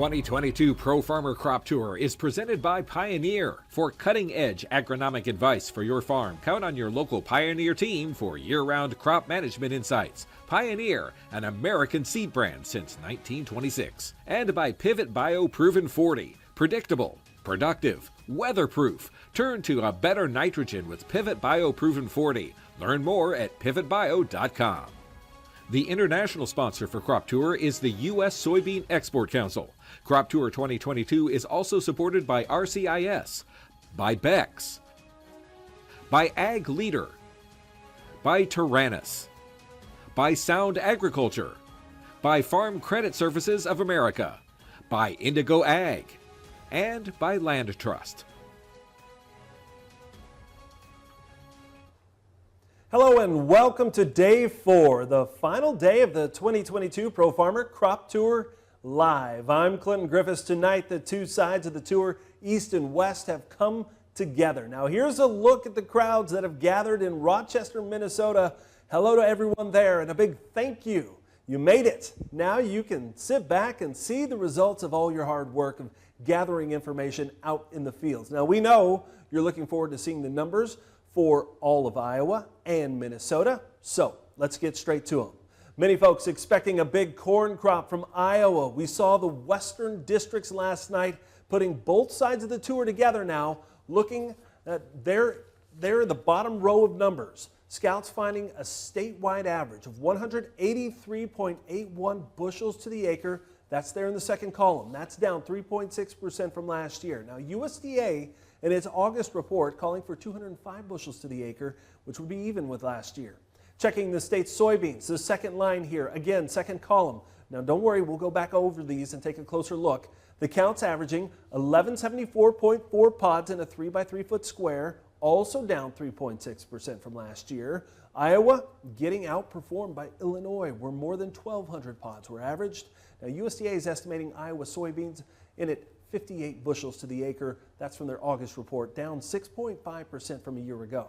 2022 Pro Farmer Crop Tour is presented by Pioneer. For cutting-edge agronomic advice for your farm, count on your local Pioneer team for year-round crop management insights. Pioneer, an American seed brand since 1926. And by Pivot Bio Proven 40. Predictable, productive, weatherproof. Turn to a better nitrogen with Pivot Bio Proven 40. Learn more at pivotbio.com. The international sponsor for Crop Tour is the U.S. Soybean Export Council. Crop Tour 2022 is also supported by RCIS, by Bex, by Ag Leader, by Tyrannus, by Sound Agriculture, by Farm Credit Services of America, by Indigo Ag, and by Land Trust. Hello and welcome to Day 4, the final day of the 2022 Pro Farmer Crop Tour Live. I'm Clinton Griffiths. Tonight, the two sides of the tour, East and West, have come together. Now, here's a look at the crowds that have gathered in Rochester, Minnesota. Hello to everyone there and a big thank you. You made it. Now you can sit back and see the results of all your hard work of gathering information out in the fields. Now, we know you're looking forward to seeing the numbers for all of Iowa and Minnesota. So let's get straight to them. Many folks expecting a big corn crop from Iowa. We saw the western districts last night putting both sides of the tour together now, looking at there in the bottom row of numbers. Scouts finding a statewide average of 183.81 bushels to the acre. That's there in the second column. That's down 3.6% from last year. Now, USDA in its August report calling for 205 bushels to the acre, which would be even with last year. Checking the state's soybeans, the second line here, again, second column. Now, don't worry, we'll go back over these and take a closer look. The count's averaging 1174.4 pods in a 3 by 3 foot square, also down 3.6% from last year. Iowa getting outperformed by Illinois, where more than 1,200 pods were averaged. Now, USDA is estimating Iowa soybeans in at 58 bushels to the acre. That's from their August report, down 6.5% from a year ago.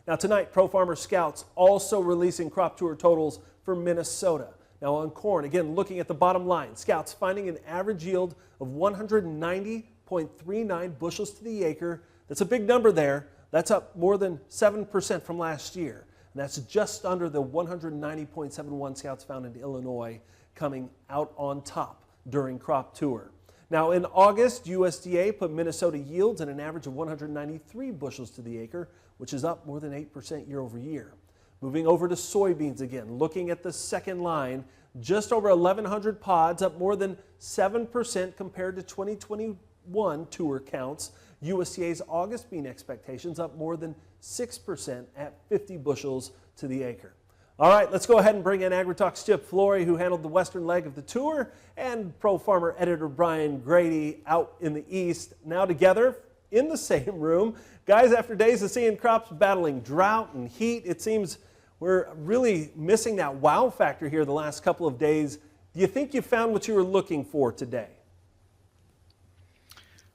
Now tonight, Pro Farmer Scouts also releasing crop tour totals for Minnesota. Now on corn, again, looking at the bottom line, Scouts finding an average yield of 190.39 bushels to the acre. That's a big number there. That's up more than 7% from last year. And that's just under the 190.71 Scouts found in Illinois, coming out on top during crop tour. Now in August, USDA put Minnesota yields at an average of 193 bushels to the acre, which is up more than 8% year over year. Moving over to soybeans again, looking at the second line, just over 1,100 pods, up more than 7% compared to 2021 tour counts. USDA's August bean expectations up more than 6% at 50 bushels to the acre. All right, let's go ahead and bring in AgriTalk's Chip Flory, who handled the western leg of the tour, and Pro Farmer editor Brian Grady out in the east, now together in the same room. Guys, after days of seeing crops battling drought and heat, it seems we're really missing that wow factor here the last couple of days. Do you think you found what you were looking for today?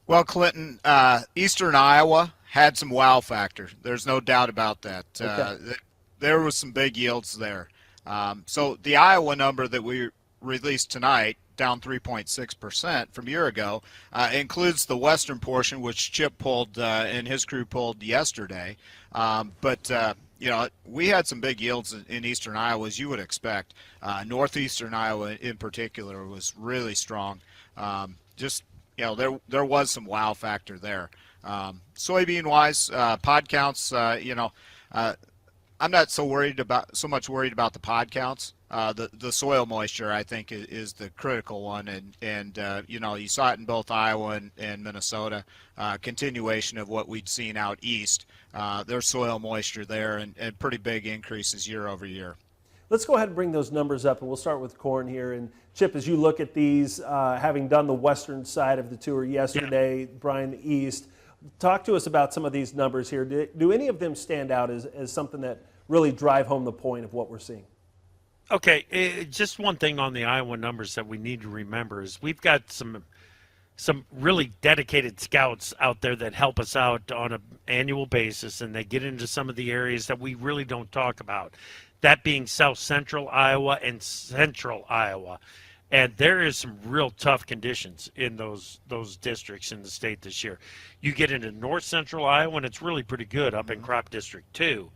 Well, Clinton, eastern Iowa had some wow factor. There's no doubt about that. Okay. There was some big yields there. So the Iowa number that we released tonight, down 3.6% from a year ago, includes the western portion, which Chip pulled and his crew pulled yesterday. But you know, we had some big yields in eastern Iowa, as you would expect. Northeastern Iowa in particular was really strong. Just, you know, there was some wow factor there. Soybean-wise, pod counts, you know, I'm not so much worried about the pod counts. The soil moisture, I think, is the critical one, and you know, you saw it in both Iowa and Minnesota. Continuation of what we'd seen out east. There's soil moisture there, and pretty big increases year over year. Let's go ahead and bring those numbers up, and we'll start with corn here. And Chip, as you look at these, having done the western side of the tour yesterday, Brian, the east, talk to us about some of these numbers here. Do any of them stand out as something that really drive home the point of what we're seeing? Okay, just one thing on the Iowa numbers that we need to remember is we've got some really dedicated scouts out there that help us out on an annual basis, and they get into some of the areas that we really don't talk about, that being south central Iowa and central Iowa. And there is some real tough conditions in those districts in the state this year. You get into north central Iowa, and it's really pretty good up in Crop District 2.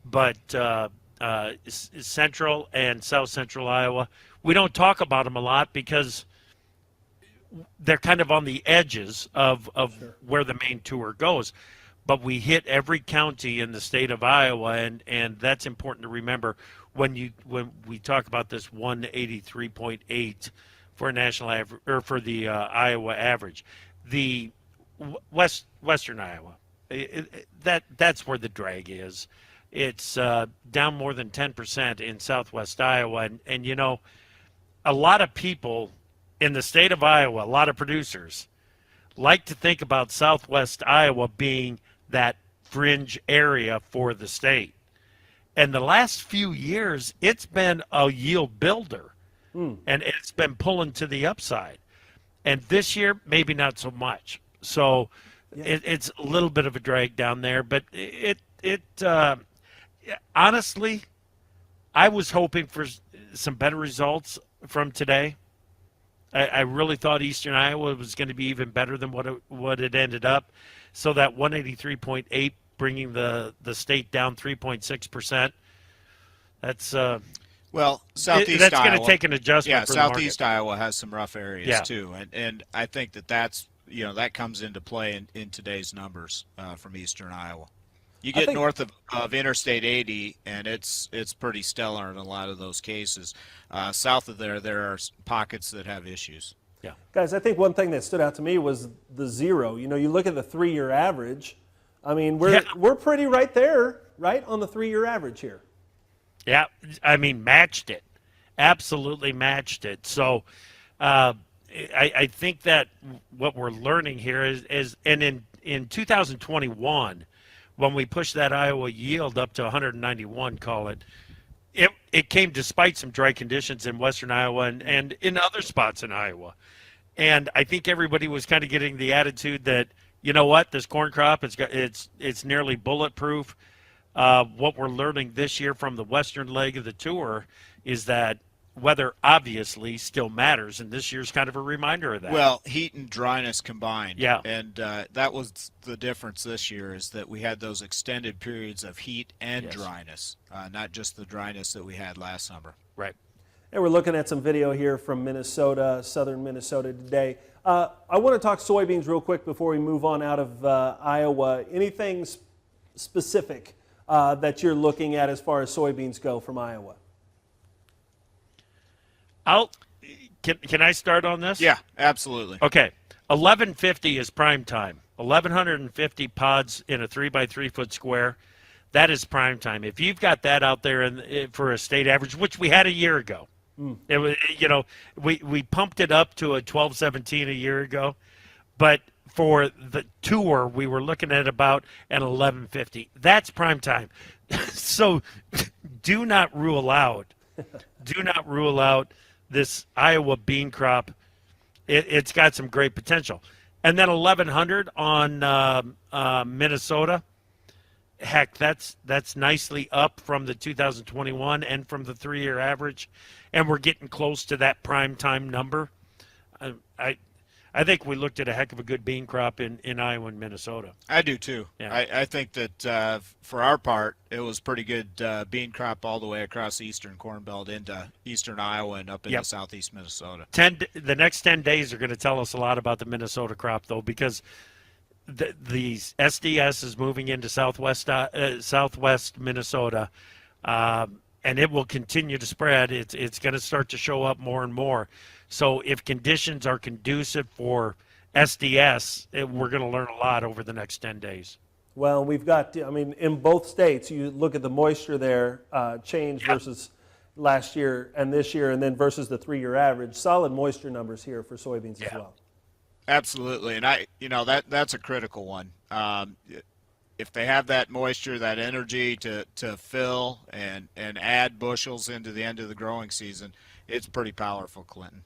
But central and south central Iowa, we don't talk about them a lot because they're kind of on the edges of where the main tour goes. But we hit every county in the state of Iowa, and that's important to remember when we talk about this 183.8 for a national average, or for the Iowa average. The western Iowa, that's where the drag is. It's down more than 10% in southwest Iowa, and you know, a lot of people in the state of Iowa, a lot of producers like to think about southwest Iowa being that fringe area for the state. And the last few years, it's been a yield builder, and it's been pulling to the upside. And this year, maybe not so much. So it's a little bit of a drag down there. But honestly, I was hoping for some better results from today. I really thought Eastern Iowa was going to be even better than what it ended up. So that 183.8, bringing the state down 3.6%. That's well, southeast that's Iowa. going to take an adjustment. Yeah, for southeast the market. Iowa has some rough areas too, and I think that's that comes into play in today's numbers from Eastern Iowa. You get north of Interstate 80, and it's pretty stellar in a lot of those cases. South of there are pockets that have issues. Yeah, guys, I think one thing that stood out to me was the zero. You know, you look at the 3-year average. I mean, we're pretty right there, right on the 3-year average here. Yeah, I mean, matched it, absolutely matched it. So, I think that what we're learning here is and in 2021. When we pushed that Iowa yield up to 191, it came despite some dry conditions in western Iowa and in other spots in Iowa. And I think everybody was kind of getting the attitude that, you know what, this corn crop, it's nearly bulletproof. What we're learning this year from the western leg of the tour is that weather obviously still matters, and this year's kind of a reminder of that. Well, heat and dryness combined. Yeah. And that was the difference this year, is that we had those extended periods of heat and dryness, not just the dryness that we had last summer. Right. And we're looking at some video here from Minnesota, southern Minnesota today. I want to talk soybeans real quick before we move on out of Iowa. Anything specific that you're looking at as far as soybeans go from Iowa? Can I start on this? Yeah, absolutely. Okay. 1150 is prime time. 1150 pods in a 3x3 foot square. That is prime time. If you've got that out there for a state average, which we had a year ago, it was, we pumped it up to a 1217 a year ago, but for the tour we were looking at about an 1150. That's prime time. So do not rule out this Iowa bean crop. It's got some great potential. And then 1100 on Minnesota. Heck, that's nicely up from the 2021 and from the 3-year average, and we're getting close to that prime time number. I think we looked at a heck of a good bean crop in Iowa and Minnesota. I do too. Yeah. I think that for our part, it was pretty good bean crop all the way across the eastern Corn Belt into eastern Iowa and up into southeast Minnesota. The next 10 days are going to tell us a lot about the Minnesota crop, though, because the SDS is moving into southwest Minnesota, and it will continue to spread. It's going to start to show up more and more. So if conditions are conducive for SDS, we're going to learn a lot over the next 10 days. Well, we've got, I mean, in both states, you look at the moisture there change versus last year and this year, and then versus the 3-year average. Solid moisture numbers here for soybeans as well. Absolutely, and that's a critical one. If they have that moisture, that energy to fill and add bushels into the end of the growing season, it's pretty powerful, Clinton.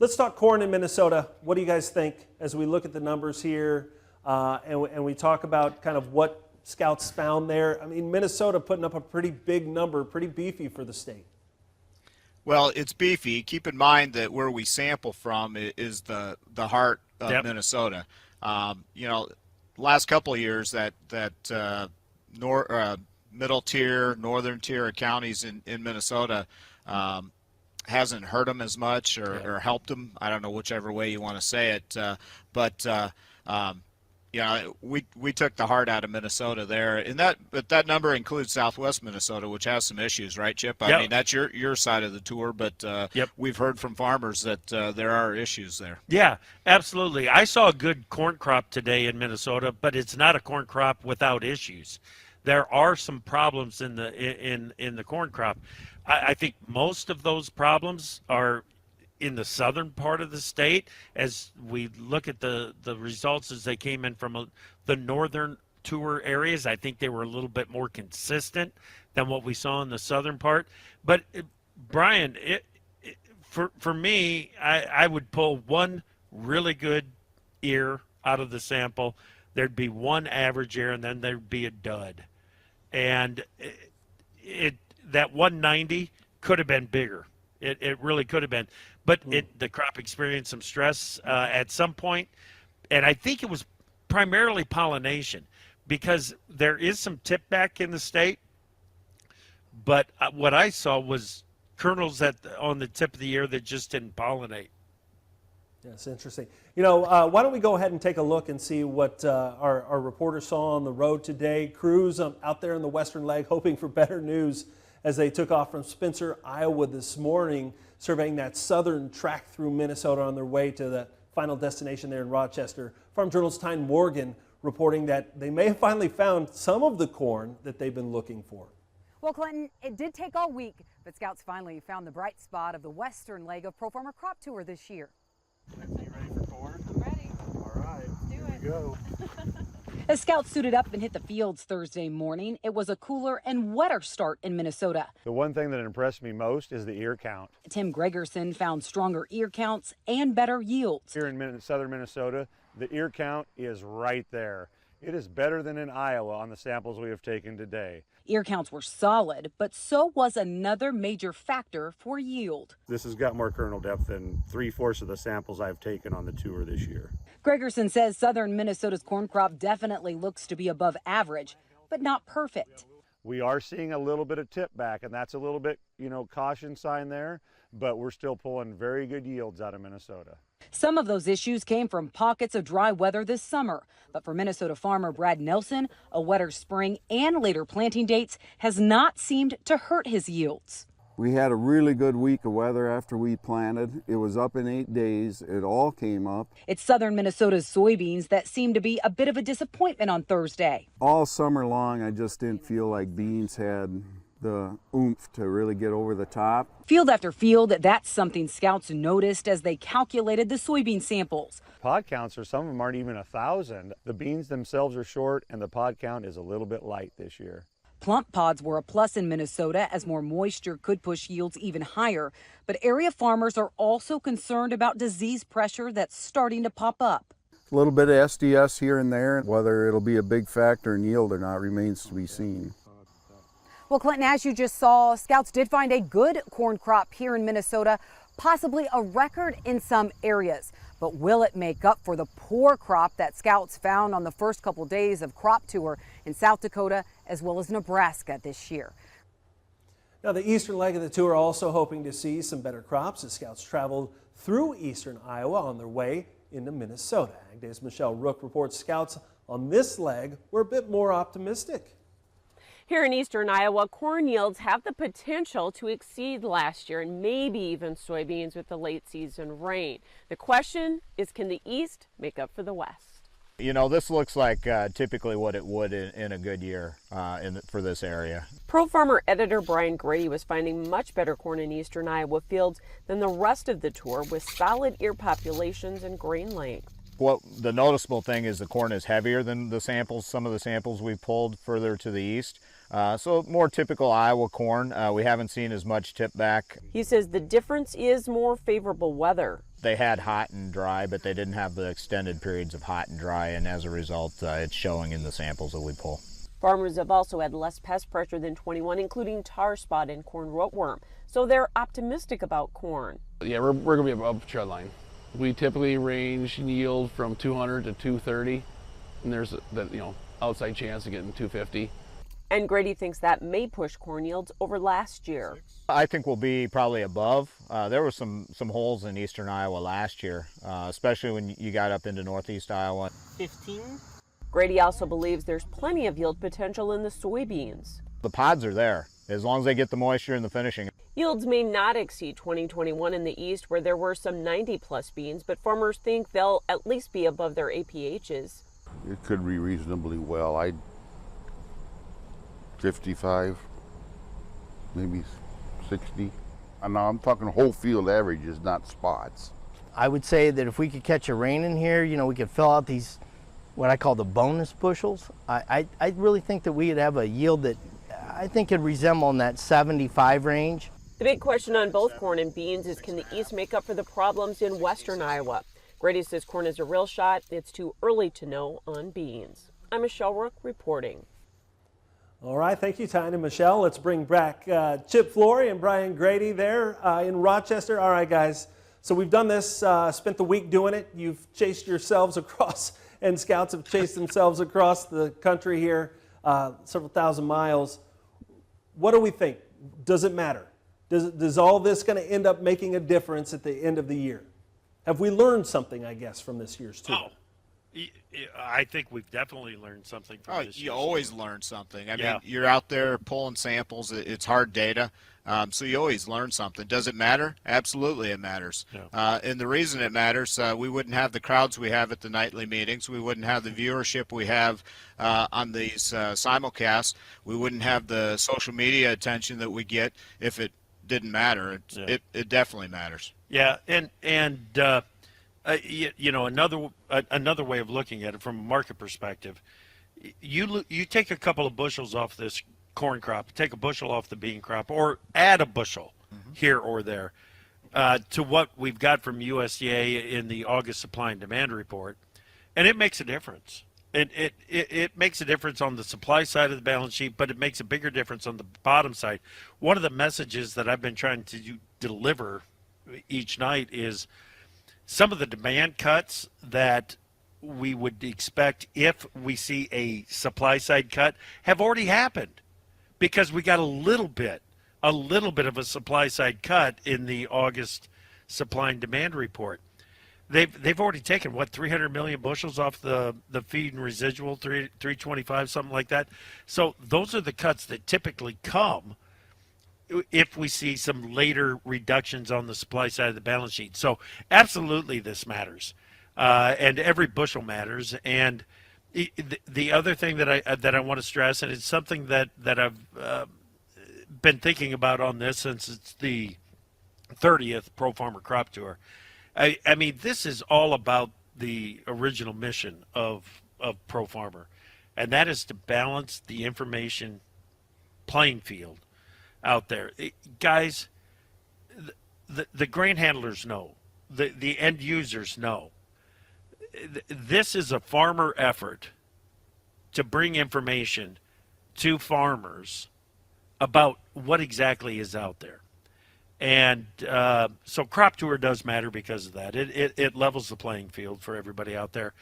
Let's talk corn in Minnesota. What do you guys think as we look at the numbers here and we talk about kind of what scouts found there? I mean, Minnesota putting up a pretty big number, pretty beefy for the state. Well, it's beefy. Keep in mind that where we sample from is the heart of Yep. Minnesota. Last couple of years that middle tier, northern tier of counties in Minnesota hasn't hurt them as much or helped them. I don't know whichever way you want to say it, we took the heart out of Minnesota there, but that number includes Southwest Minnesota, which has some issues, right, Chip? I mean, that's your side of the tour, but we've heard from farmers that there are issues there. Yeah, absolutely. I saw a good corn crop today in Minnesota, but it's not a corn crop without issues. There are some problems in the corn crop. I think most of those problems are in the southern part of the state. As we look at the results as they came in from the northern tour areas, I think they were a little bit more consistent than what we saw in the southern part. But Brian, for me, I would pull one really good ear out of the sample. There'd be one average ear, and then there'd be a dud. And that 190 could have been bigger. It really could have been. But the crop experienced some stress at some point, and I think it was primarily pollination, because there is some tip back in the state, but what I saw was kernels on the tip of the ear that just didn't pollinate. Yes, interesting. Why don't we go ahead and take a look and see what our reporter saw on the road today. Crews out there in the western leg hoping for better news as they took off from Spencer, Iowa this morning, surveying that southern track through Minnesota on their way to the final destination there in Rochester. Farm Journal's Tyne Morgan reporting that they may have finally found some of the corn that they've been looking for. Well, Clinton, it did take all week, but scouts finally found the bright spot of the western leg of Pro Farmer Crop Tour this year. You ready for corn? I'm ready. All right, here we go. As scouts suited up and hit the fields Thursday morning, it was a cooler and wetter start in Minnesota. The one thing that impressed me most is the ear count. Tim Gregerson found stronger ear counts and better yields. Here in southern Minnesota, the ear count is right there. It is better than in Iowa on the samples we have taken today. Ear counts were solid, but so was another major factor for yield. This has got more kernel depth than 3/4 of the samples I've taken on the tour this year. Gregerson says southern Minnesota's corn crop definitely looks to be above average, but not perfect. We are seeing a little bit of tip back, and that's a little bit, caution sign there, but we're still pulling very good yields out of Minnesota. Some of those issues came from pockets of dry weather this summer, but for Minnesota farmer Brad Nelson, a wetter spring and later planting dates has not seemed to hurt his yields. We had a really good week of weather after we planted. It was up in 8 days. It all came up. It's southern Minnesota's soybeans that seemed to be a bit of a disappointment on Thursday. All summer long, I just didn't feel like beans had the oomph to really get over the top. Field after field, that's something scouts noticed as they calculated the soybean samples. Pod counts, or some of them aren't even 1,000. The beans themselves are short, and the pod count is a little bit light this year. Plump pods were a plus in Minnesota as more moisture could push yields even higher. But area farmers are also concerned about disease pressure that's starting to pop up. A little bit of SDS here and there. Whether it'll be a big factor in yield or not remains to be seen. Well, Clinton, as you just saw, scouts did find a good corn crop here in Minnesota, possibly a record in some areas. But will it make up for the poor crop that scouts found on the first couple days of crop tour in South Dakota as well as Nebraska this year? Now, the eastern leg of the tour also hoping to see some better crops as scouts traveled through eastern Iowa on their way into Minnesota. Ag Day's Michelle Rook reports scouts on this leg were a bit more optimistic. Here in eastern Iowa, corn yields have the potential to exceed last year and maybe even soybeans with the late season rain. The question is, can the east make up for the west? This looks like typically what it would in a good year for this area. Pro Farmer editor Brian Grady was finding much better corn in eastern Iowa fields than the rest of the tour, with solid ear populations and grain length. Well, the noticeable thing is the corn is heavier than some of the samples we pulled further to the east. So more typical Iowa corn. We haven't seen as much tip back. He says the difference is more favorable weather. They had hot and dry, but they didn't have the extended periods of hot and dry, and as a result, it's showing in the samples that we pull. Farmers have also had less pest pressure than 21, including tar spot and corn rootworm, so they're optimistic about corn. Yeah, we're going to be above trend line. We typically range yield from 200 to 230, and there's the outside chance of getting 250. And Grady thinks that may push corn yields over last year. I think we'll be probably above. There were some holes in eastern Iowa last year, especially when you got up into northeast Iowa. 15. Grady also believes there's plenty of yield potential in the soybeans. The pods are there, as long as they get the moisture and the finishing. Yields may not exceed 2021 in the east, where there were some 90-plus beans, but farmers think they'll at least be above their APHs. It could be reasonably well. I'd 55, maybe 60. And now I'm talking whole field averages, not spots. I would say that if we could catch a rain in here, we could fill out these, what I call the bonus bushels. I really think that we would have a yield that I think could resemble in that 75 range. The big question on both corn and beans is, can the east make up for the problems in western Iowa? Grady says corn is a real shot. It's too early to know on beans. I'm Michelle Rook reporting. All right, thank you, Tyne and Michelle. Let's bring back Chip Flory and Brian Grady there in Rochester. All right, guys, so we've done this, spent the week doing it. You've chased yourselves across, and scouts have chased themselves across the country here, several thousand miles. What do we think? Does it matter? Does all this going to end up making a difference at the end of the year? Have we learned something, I guess, from this year's tour? I think we've definitely learned something from this. You always learn something. I Yeah. mean, you're out there pulling samples. It's hard data, so you always learn something. Does it matter? Absolutely, it matters. Yeah. And the reason it matters, we wouldn't have the crowds we have at the nightly meetings. We wouldn't have the viewership we have on these simulcasts. We wouldn't have the social media attention that we get if it didn't matter. It definitely matters. Yeah, and another way of looking at it from a market perspective, you take a couple of bushels off this corn crop, take a bushel off the bean crop, or add a bushel here or there to what we've got from USDA in the August supply and demand report, and it makes a difference. It makes a difference on the supply side of the balance sheet, but it makes a bigger difference on the bottom side. One of the messages that I've been trying to deliver each night is some of the demand cuts that we would expect if we see a supply side cut have already happened, because we got a little bit of a supply side cut in the August supply and demand report. They've already taken 300 million bushels off the feed and residual, 325, something like that. So those are the cuts that typically come if we see some later reductions on the supply side of the balance sheet. So absolutely this matters, and every bushel matters. And the other thing that I want to stress, and it's something that I've been thinking about on this since it's the 30th Pro Farmer Crop Tour. I mean, this is all about the original mission of Pro Farmer, and that is to balance the information playing field out there. Guys, the grain handlers know, the end users know. This is a farmer effort to bring information to farmers about what exactly is out there. And so Crop Tour does matter because of that. It levels the playing field for everybody out there.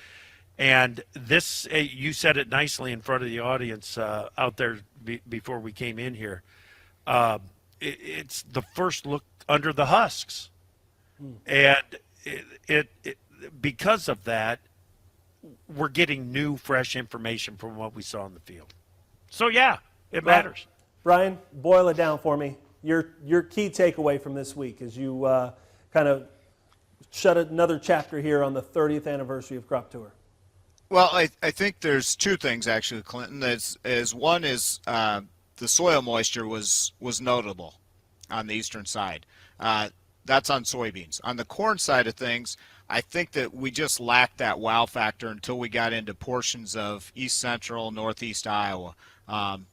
And this, you said it nicely in front of the audience out there before we came in here. It's the first look under the husks. And because of that, we're getting new, fresh information from what we saw in the field. So, yeah, it matters. Brian, boil it down for me. Your key takeaway from this week as you kind of shut another chapter here on the 30th anniversary of Crop Tour. Well, I think there's two things, actually, Clinton. One is the soil moisture was notable on the eastern side. That's on soybeans. On the corn side of things, I think that we just lacked that wow factor until we got into portions of east central, northeast Iowa.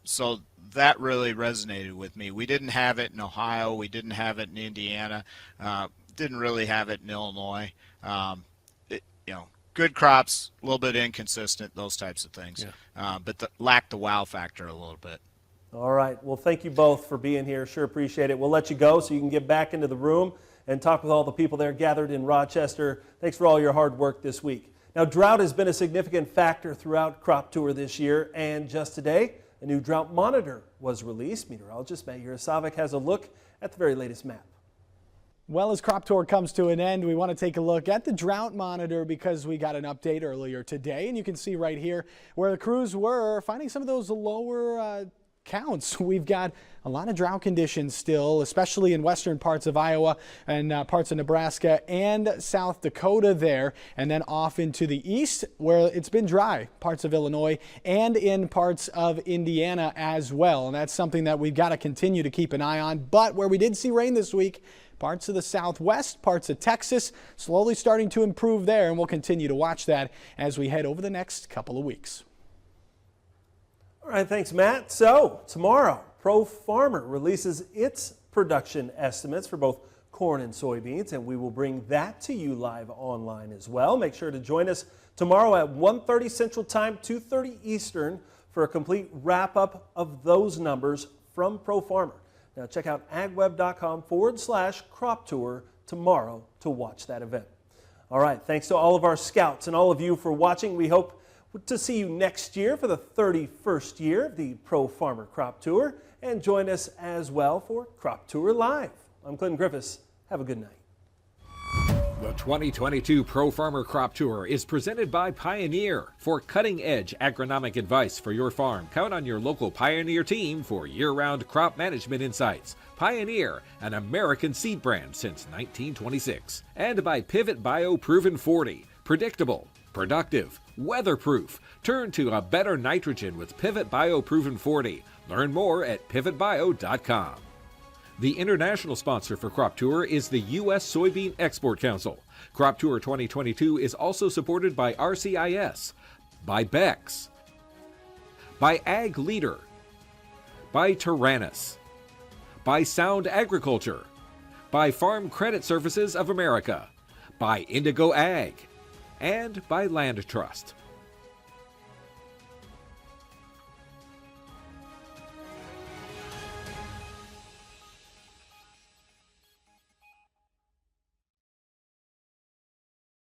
So that really resonated with me. We didn't have it in Ohio. We didn't have it in Indiana. Didn't really have it in Illinois. good crops, a little bit inconsistent, those types of things. But lack the wow factor a little bit. All right. Well, thank you both for being here. Sure appreciate it. We'll let you go so you can get back into the room and talk with all the people there gathered in Rochester. Thanks for all your hard work this week. Now, drought has been a significant factor throughout Crop Tour this year, and just today, a new drought monitor was released. Meteorologist Matt Yurosavik has a look at the very latest map. Well, as Crop Tour comes to an end, we want to take a look at the drought monitor because we got an update earlier today, and you can see right here where the crews were finding some of those lower counts. We've got a lot of drought conditions still, especially in western parts of Iowa and parts of Nebraska and South Dakota there, and then off into the east where it's been dry, parts of Illinois and in parts of Indiana as well. And that's something that we've got to continue to keep an eye on. But where we did see rain this week, parts of the Southwest, parts of Texas, slowly starting to improve there, and we'll continue to watch that as we head over the next couple of weeks. All right, thanks, Matt. So tomorrow, Pro Farmer releases its production estimates for both corn and soybeans, and we will bring that to you live online as well. Make sure to join us tomorrow at 1:30 Central Time, 2:30 Eastern for a complete wrap-up of those numbers from Pro Farmer. Now check out agweb.com/crop tour tomorrow to watch that event. All right, thanks to all of our scouts and all of you for watching. We hope to see you next year for the 31st year of the Pro Farmer Crop Tour, and join us as well for Crop Tour Live. I'm Clinton Griffiths. Have a good night. The 2022 Pro Farmer Crop Tour is presented by Pioneer. For cutting-edge agronomic advice for your farm, count on your local Pioneer team for year-round crop management insights. Pioneer, an American seed brand since 1926. And by Pivot Bio Proven 40. Predictable, productive, weatherproof. Turn to a better nitrogen with Pivot Bio Proven 40. Learn more at pivotbio.com. The international sponsor for Crop Tour is the U.S. Soybean Export Council. Crop Tour 2022 is also supported by RCIS, by Bex, by Ag Leader, by Tyrannus, by Sound Agriculture, by Farm Credit Services of America, by Indigo Ag, and by Land Trust.